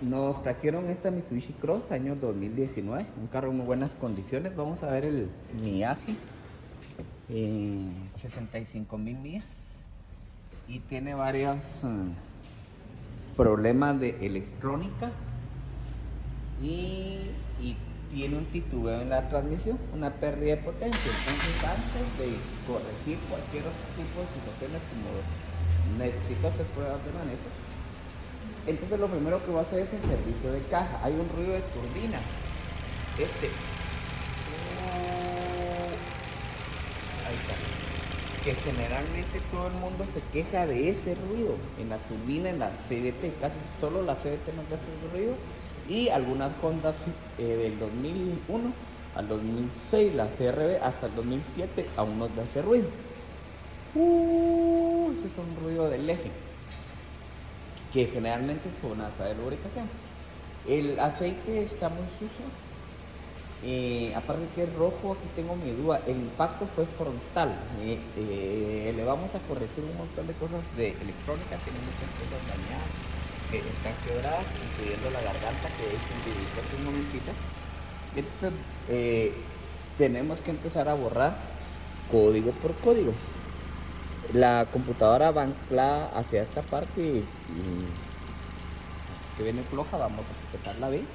Nos trajeron esta Mitsubishi Cross año 2019, un carro en muy buenas condiciones. Vamos a ver el millaje, 65,000 millas, y tiene varios problemas de electrónica y tiene un titubeo en la transmisión, una pérdida de potencia. Entonces, antes de corregir cualquier otro tipo de situaciones, como necesito hacer pruebas de manejo, entonces lo primero que voy a hacer es el servicio de caja. Hay un ruido de turbina. Ahí está. Que generalmente todo el mundo se queja de ese ruido. En la turbina, en la CVT, casi solo la CVT no hace ese ruido. Y algunas Hondas del 2001 al 2006, la CRB hasta el 2007 aún no da ese ruido. Ese es un ruido del eje, que generalmente es con asa de lubricación. El aceite está muy sucio. Aparte que es rojo, aquí tengo mi duda. El impacto fue frontal. Le vamos a corregir un montón de cosas de electrónica. Tiene muchas cosas dañadas que están quebradas, incluyendo la garganta que es individual hace un momentito. Entonces tenemos que empezar a borrar código por código. La computadora va anclada hacia esta parte y que viene floja, vamos a sujetarla bien.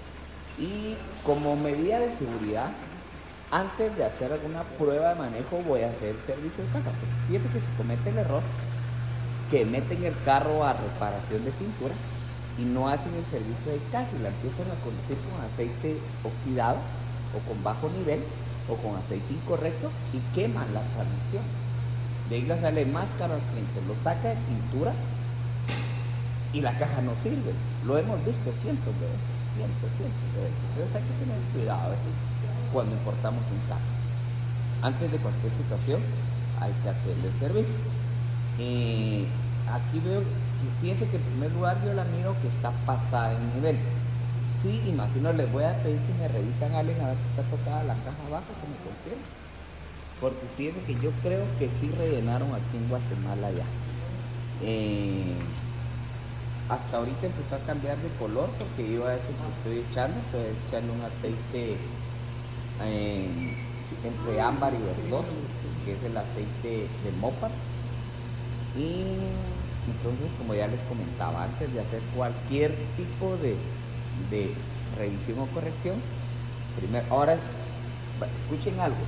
Y como medida de seguridad, antes de hacer alguna prueba de manejo, voy a hacer servicio de caja. Fíjense que se comete el error que meten el carro a reparación de pintura y no hacen el servicio de caja y la empiezan a conducir con aceite oxidado o con bajo nivel o con aceite incorrecto y queman la transmisión. De ahí le sale más caro al cliente, lo saca de pintura y la caja no sirve. Lo hemos visto cientos de veces. Entonces hay que tener cuidado cuando importamos un carro. Antes de cualquier situación hay que hacerle el servicio. Aquí veo que fíjense que en primer lugar yo la miro que está pasada en nivel. Sí, imagino, les voy a pedir que me revisan a alguien a ver si está tocada la caja abajo, que me confirme. Porque fíjense que yo creo que sí rellenaron aquí en Guatemala ya. Hasta ahorita empezó a cambiar de color porque yo a veces estoy echando un aceite entre ámbar y verdoso, que es el aceite de Mopar. Y entonces, como ya les comentaba, antes de hacer cualquier tipo de revisión o corrección, primero, ahora escuchen algo.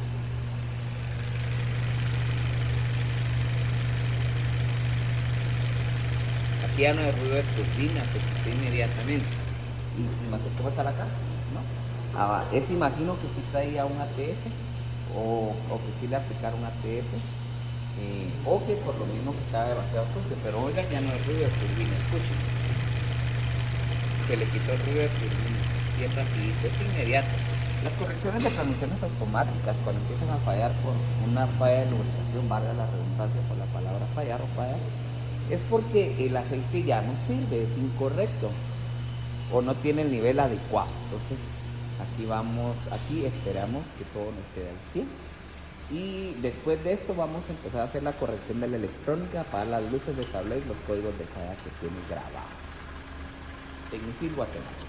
Aquí ya no hay ruido de turbina, se quitó inmediatamente. ¿Y cómo está la caja? ¿No? Ese imagino que sí traía un ATF o que sí le aplicaron ATF, o que por lo mismo que estaba demasiado sucio. Pero oigan, ya no hay ruido de turbina, escuchen. Se le quitó el ruido de turbina bien rapidito, es inmediato. Las correcciones de transmisiones automáticas, cuando empiezan a fallar por una falla de lubricación, valga la redundancia por la palabra fallar o fallar, es porque el aceite ya no sirve, es incorrecto o no tiene el nivel adecuado. Entonces aquí esperamos que todo nos quede al 100 y después de esto vamos a empezar a hacer la corrección de la electrónica para las luces de tablero y los códigos de falla que tiene grabados. Tecnifil Guatemala.